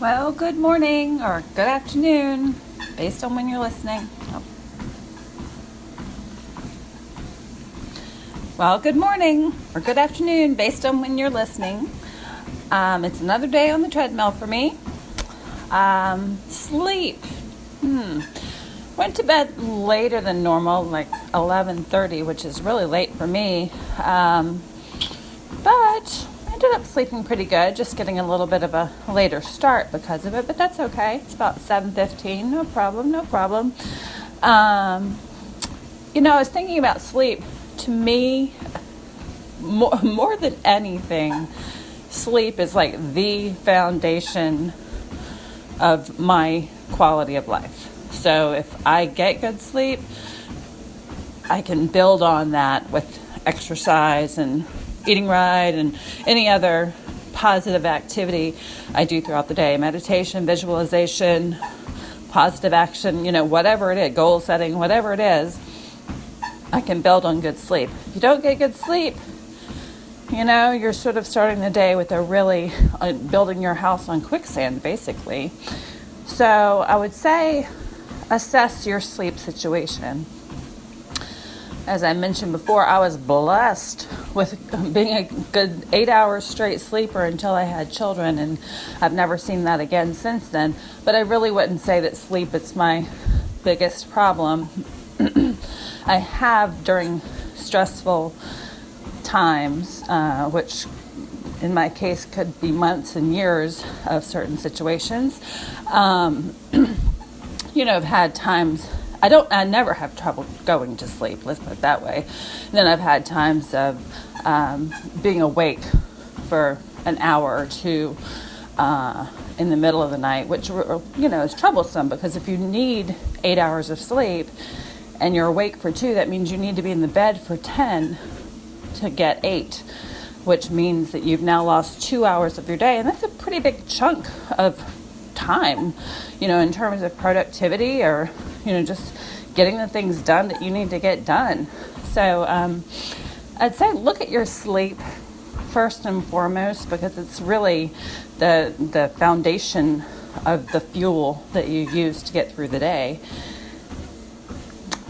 Well, good morning or good afternoon, based on when you're listening. Well, good morning or good afternoon, based on when you're listening. It's another day on the treadmill for me. Sleep. Went to bed later than normal, like 11:30, which is really late for me. But I ended up sleeping pretty good, just getting a little bit of a later start because of it, but that's okay. It's about 7:15, no problem. I was thinking about sleep. To me, more than anything, sleep is like the foundation of my quality of life. So if I get good sleep, I can build on that with exercise and eating right and any other positive activity I do throughout the day. Meditation, visualization, positive action, whatever it is, goal setting, whatever it is, I can build on good sleep. If you don't get good sleep, you're sort of starting the day with building your house on quicksand, basically. So I would say assess your sleep situation. As I mentioned before, I was blessed with being a good 8 hours straight sleeper until I had children, and I've never seen that again since then. But I really wouldn't say that sleep is my biggest problem. I have, during stressful times, which in my case could be months and years of certain situations, I've had times, I never have trouble going to sleep, let's put it that way. And then I've had times of being awake for an hour or two in the middle of the night, which, is troublesome, because if you need 8 hours of sleep and you're awake for 2, that means you need to be in the bed for 10 to get 8, which means that you've now lost 2 hours of your day. And that's a pretty big chunk of time, in terms of productivity or, just getting the things done that you need to get done. So I'd say look at your sleep first and foremost, because it's really the foundation of the fuel that you use to get through the day.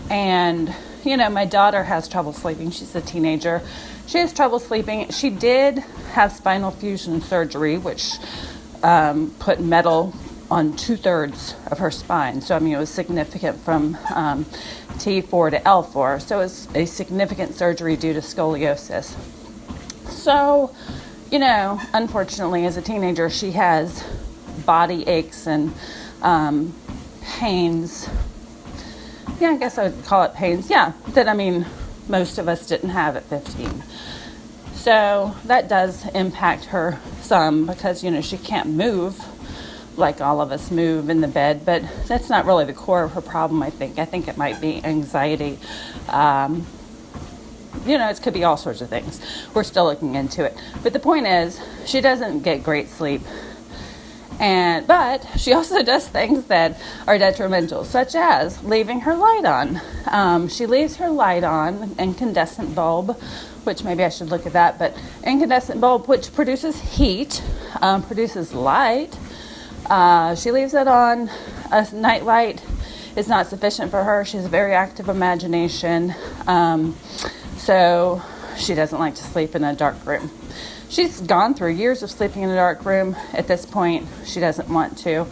And, my daughter has trouble sleeping. She's a teenager. She has trouble sleeping. She did have spinal fusion surgery, which put metal on 2/3 of her spine. So, it was significant from T4 to L4. So it was a significant surgery due to scoliosis. So, unfortunately, as a teenager, she has body aches and pains. Yeah, I guess I would call it pains. Yeah, that, most of us didn't have at 15. So that does impact her some because, she can't move like all of us move in the bed, but that's not really the core of her problem, I think. I think it might be anxiety. It could be all sorts of things. We're still looking into it. But the point is, she doesn't get great sleep. But she also does things that are detrimental, such as leaving her light on. She leaves her light on, incandescent bulb, which maybe I should look at that, but incandescent bulb, which produces heat, produces light. She leaves it on. A night light is not sufficient for her. She has a very active imagination, so she doesn't like to sleep in a dark room. She's gone through years of sleeping in a dark room. At this point, she doesn't want to.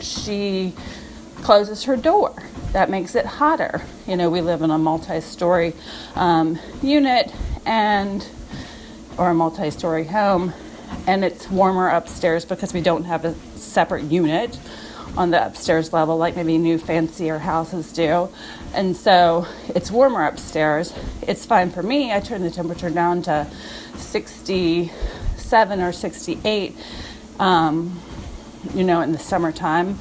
She closes her door. That makes it hotter. We live in a multi-story unit or a multi-story home, and it's warmer upstairs because we don't have a separate unit on the upstairs level like maybe new fancier houses do. And so it's warmer upstairs. It's fine for me. I turn the temperature down to 67 or 68, in the summertime.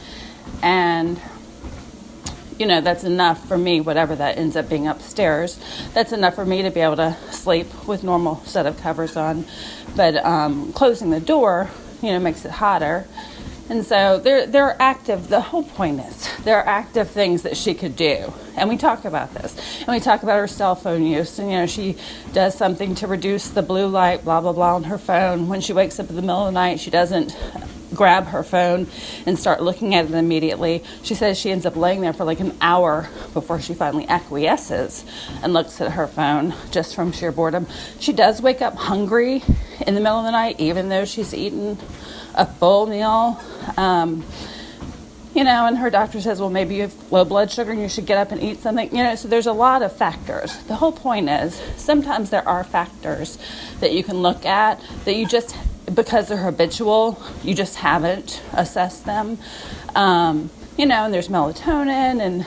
And, that's enough for me, whatever that ends up being upstairs. That's enough for me to be able to sleep with normal set of covers on. But closing the door, makes it hotter. And so they're active. The whole point is there are active things that she could do. And we talk about this. And we talk about her cell phone use. And, she does something to reduce the blue light, blah, blah, blah, on her phone. When she wakes up in the middle of the night, she doesn't grab her phone and start looking at it immediately. She says she ends up laying there for like an hour before she finally acquiesces and looks at her phone just from sheer boredom. She does wake up hungry in the middle of the night, even though she's eaten a full meal. And her doctor says, well, maybe you have low blood sugar and you should get up and eat something. So there's a lot of factors. The whole point is sometimes there are factors that you can look at that you just, because they're habitual, you just haven't assessed them. And there's melatonin, and,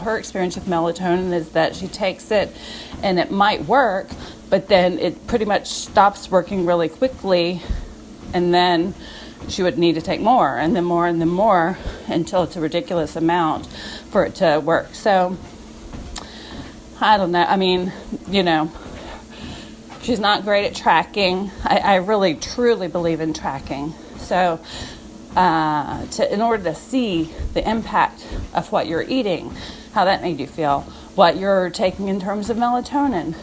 her experience with melatonin is that she takes it and it might work, but then it pretty much stops working really quickly, and then she would need to take more, and then more, and then more, until it's a ridiculous amount for it to work. So, I don't know. She's not great at tracking. I really, truly believe in tracking. So, in order to see the impact of what you're eating, how that made you feel, what you're taking in terms of melatonin,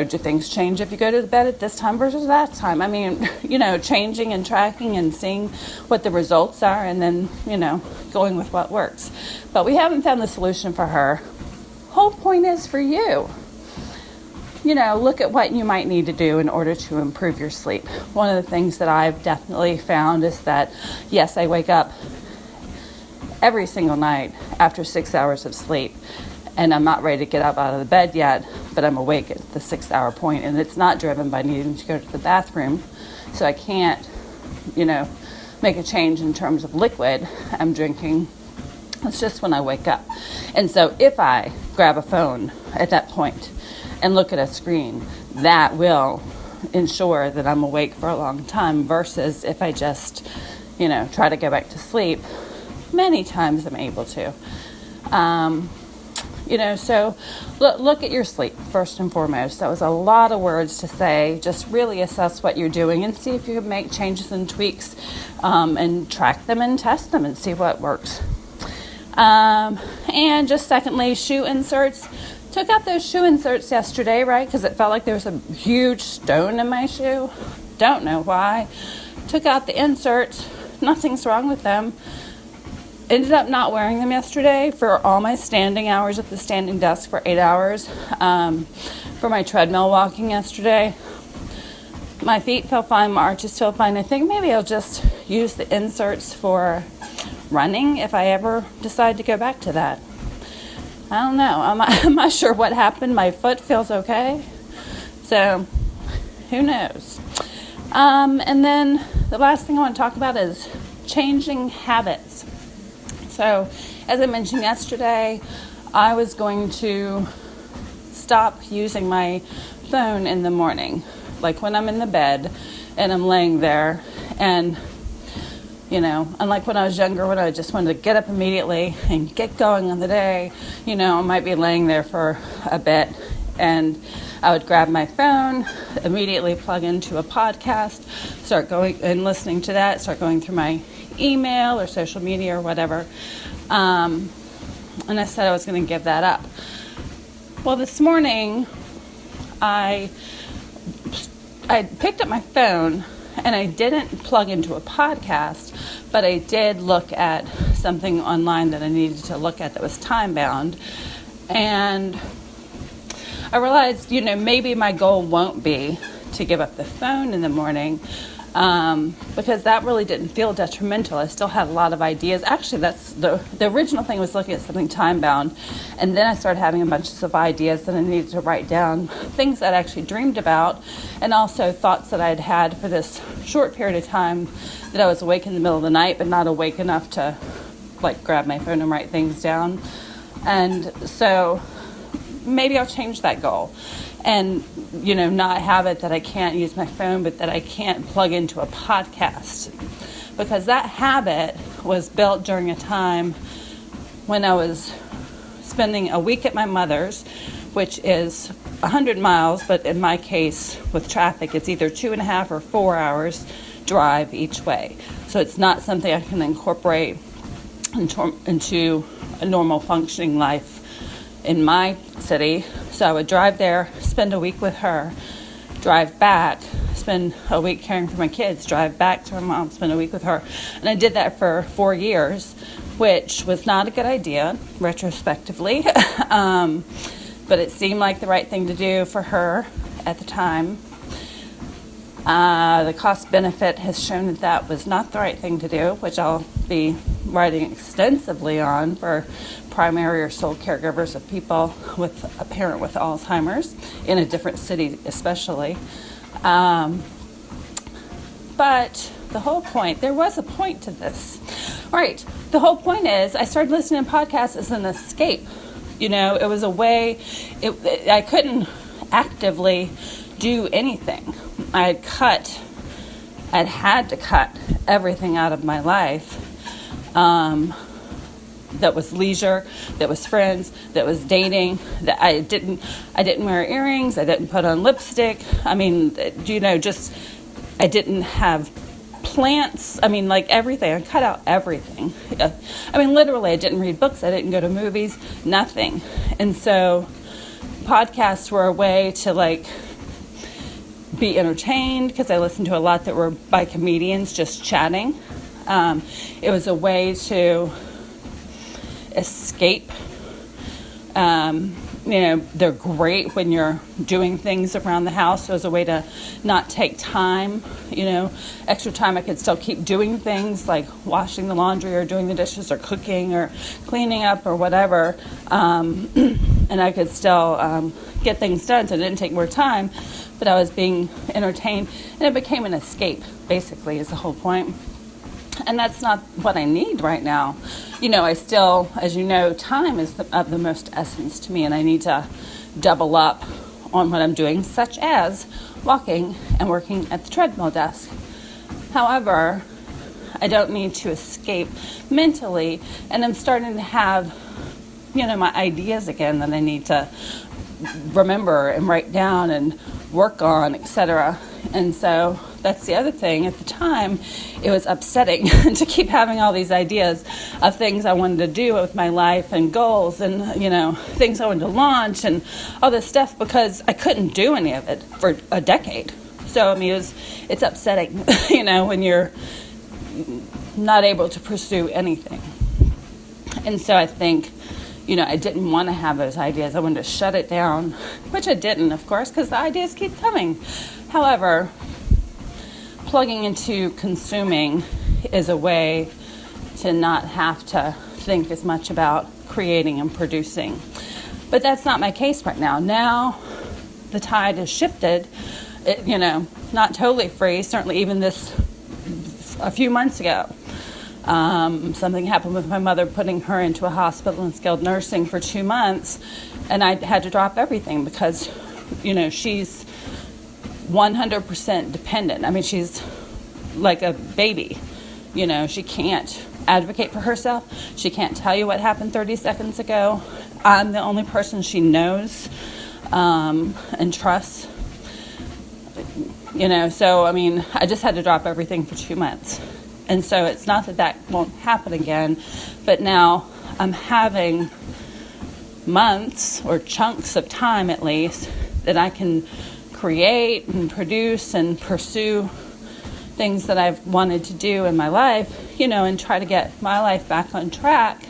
do things change if you go to bed at this time versus that time? Changing and tracking and seeing what the results are, and then, going with what works. But we haven't found the solution for her. Whole point is for you. Look at what you might need to do in order to improve your sleep. One of the things that I've definitely found is that, yes, I wake up every single night after 6 hours of sleep, and I'm not ready to get up out of the bed yet, but I'm awake at the 6 hour point, and it's not driven by needing to go to the bathroom, so I can't, make a change in terms of liquid I'm drinking. It's just when I wake up. And so if I grab a phone at that point and look at a screen, that will ensure that I'm awake for a long time, versus if I just, try to go back to sleep. Many times I'm able to. So look at your sleep first and foremost. That was a lot of words to say. Just really assess what you're doing and see if you can make changes and tweaks, and track them and test them and see what works. And just secondly, shoe inserts. Took out those shoe inserts yesterday, right? Because it felt like there was a huge stone in my shoe. Don't know why. Took out the inserts. Nothing's wrong with them. Ended up not wearing them yesterday for all my standing hours at the standing desk for 8 hours. For my treadmill walking yesterday, my feet felt fine, my arches felt fine. I think maybe I'll just use the inserts for running if I ever decide to go back to that. I don't know. I'm not sure what happened. My foot feels okay. So, who knows? And then the last thing I want to talk about is changing habits. So, as I mentioned yesterday, I was going to stop using my phone in the morning. Like when I'm in the bed and I'm laying there, and unlike when I was younger, when I just wanted to get up immediately and get going on the day, I might be laying there for a bit, and I would grab my phone, immediately plug into a podcast, start going and listening to that, start going through my email or social media or whatever. And I said I was going to give that up. Well, this morning, I picked up my phone, and I didn't plug into a podcast, but I did look at something online that I needed to look at that was time-bound. And I realized, maybe my goal won't be to give up the phone in the morning, because that really didn't feel detrimental. I still had a lot of ideas. Actually, that's the original thing was looking at something time-bound, and then I started having a bunch of ideas that I needed to write down, things that I actually dreamed about, and also thoughts that I'd had for this short period of time that I was awake in the middle of the night, but not awake enough to grab my phone and write things down. And so maybe I'll change that goal. And, not have it that I can't use my phone, but that I can't plug into a podcast. Because that habit was built during a time when I was spending a week at my mother's, which is 100 miles, but in my case, with traffic, it's either 2.5 or 4 hours drive each way. So it's not something I can incorporate into a normal functioning life in my city. So I would drive there, spend a week with her, drive back, spend a week caring for my kids, drive back to her mom, spend a week with her. And I did that for 4 years, which was not a good idea retrospectively. But it seemed like the right thing to do for her at the time. The cost benefit has shown that that was not the right thing to do, which I'll be writing extensively on for primary or sole caregivers of people with a parent with Alzheimer's in a different city especially. But the whole point, there was a point to this. All right, the whole point is I started listening to podcasts as an escape. You know, it was a way, I couldn't actively do anything. I'd had to cut everything out of my life that was leisure, that was friends, that was dating, that I didn't wear earrings, I didn't put on lipstick. I mean, you know, just I didn't have plants. I mean, like everything. I cut out everything. I mean, literally, I didn't read books. I didn't go to movies, nothing. And so podcasts were a way to like be entertained because I listened to a lot that were by comedians just chatting. It was a way to escape. You know, they're great when you're doing things around the house. So it was a way to not take time, you know, extra time. I could still keep doing things like washing the laundry or doing the dishes or cooking or cleaning up or whatever. And I could still get things done, so it didn't take more time, but I was being entertained. And it became an escape, basically, is the whole point. And that's not what I need right now. You know, I still, as you know, time is of the most essence to me, and I need to double up on what I'm doing, such as walking and working at the treadmill desk. However, I don't need to escape mentally, and I'm starting to have, you know, my ideas again that I need to remember and write down and work on, etc. And so that's the other thing. At the time, it was upsetting to keep having all these ideas of things I wanted to do with my life and goals and, you know, things I wanted to launch and all this stuff because I couldn't do any of it for a decade. So, I mean, it's upsetting, you know, when you're not able to pursue anything. And so I think, you know, I didn't want to have those ideas. I wanted to shut it down, which I didn't, of course, because the ideas keep coming. However, plugging into consuming is a way to not have to think as much about creating and producing. But that's not my case right now. Now the tide has shifted, you know, not totally free, certainly even this a few months ago. Something happened with my mother, putting her into a hospital in skilled nursing for 2 months, and I had to drop everything because, you know, she's 100% dependent. I mean, she's like a baby. You know, she can't advocate for herself. She can't tell you what happened 30 seconds ago. I'm the only person she knows and trusts. You know, so, I mean, I just had to drop everything for 2 months. And so it's not that that won't happen again, but now I'm having months or chunks of time at least that I can create and produce and pursue things that I've wanted to do in my life, you know, and try to get my life back on track.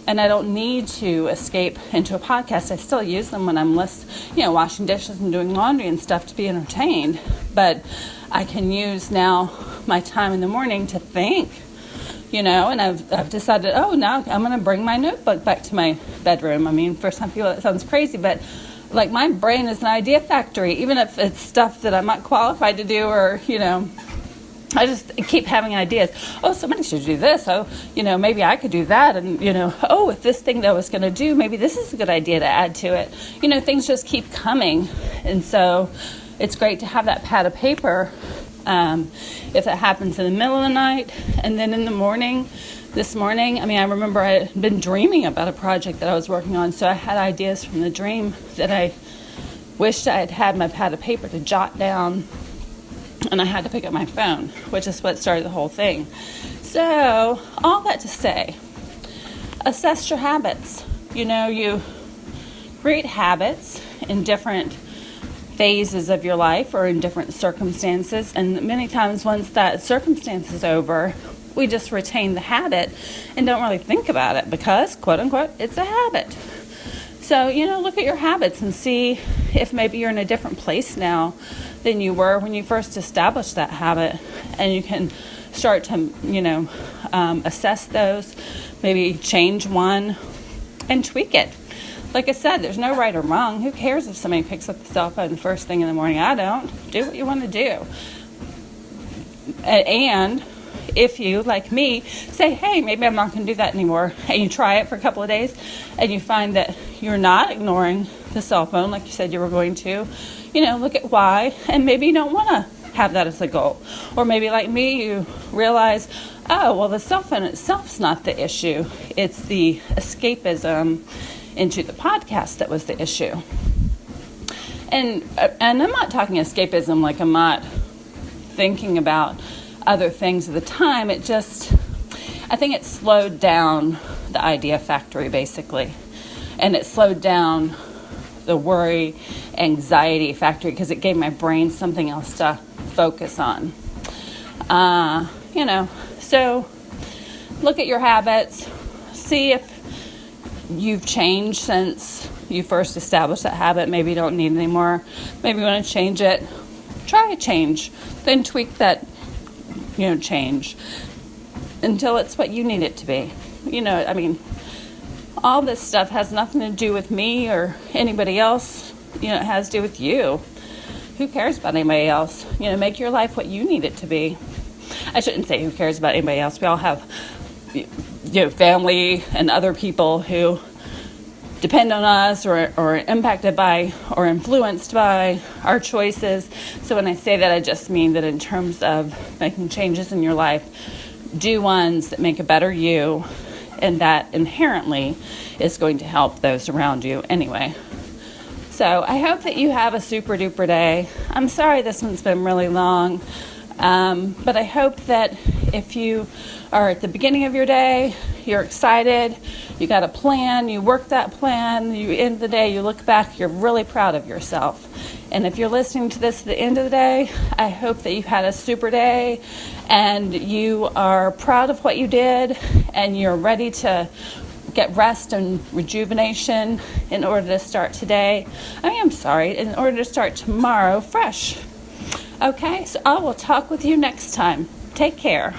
And I don't need to escape into a podcast. I still use them when I'm washing dishes and doing laundry and stuff to be entertained. But I can use now my time in the morning to think, you know, and I've decided, now I'm going to bring my notebook back to my bedroom. I mean, for some people that sounds crazy, but like my brain is an idea factory, even if it's stuff that I'm not qualified to do or, you know, I just keep having ideas. Oh, somebody should do this. Oh, you know, maybe I could do that. And, you know, if this thing that I was going to do, maybe this is a good idea to add to it. You know, things just keep coming. And so it's great to have that pad of paper if it happens in the middle of the night. And then in the morning, this morning, I mean, I remember I had been dreaming about a project that I was working on. So I had ideas from the dream that I wished I had had my pad of paper to jot down. And I had to pick up my phone, which is what started the whole thing. So, all that to say, assess your habits. You create habits in different phases of your life or in different circumstances, and many times once that circumstance is over, we just retain the habit and don't really think about it because, quote unquote, it's a habit. So, look at your habits and see if maybe you're in a different place now than you were when you first established that habit, and you can start to, assess those, maybe change one and tweak it. Like I said, there's no right or wrong. Who cares if somebody picks up the cell phone the first thing in the morning? I don't. Do what you want to do. And if you, like me, say, hey, maybe I'm not going to do that anymore, and you try it for a couple of days, and you find that you're not ignoring the cell phone like you said you were going to, look at why, and maybe you don't want to have that as a goal. Or maybe like me, you realize, oh, well, the cell phone itself's not the issue. It's the escapism into the podcast that was the issue. And I'm not talking escapism like I'm not thinking about other things at the time. I think it slowed down the idea factory, basically. And it slowed down the worry, anxiety factory because it gave my brain something else to focus on. So look at your habits, see if you've changed since you first established that habit. Maybe you don't need it anymore. Maybe you want to change it. Try a change, then tweak that, change until it's what you need it to be. All this stuff has nothing to do with me or anybody else. It has to do with you. Who cares about anybody else? Make your life what you need it to be. I shouldn't say who cares about anybody else. We all have, family and other people who depend on us or are impacted by or influenced by our choices. So when I say that, I just mean that in terms of making changes in your life, do ones that make a better you, and that inherently is going to help those around you anyway. So I hope that you have a super duper day. I'm sorry this one's been really long, but I hope that if you are at the beginning of your day, you're excited, you got a plan, you work that plan, you end the day, you look back, you're really proud of yourself. And if you're listening to this at the end of the day, I hope that you've had a super day and you are proud of what you did and you're ready to get rest and rejuvenation in order to start today. In order to start tomorrow fresh. Okay, so I will talk with you next time. Take care.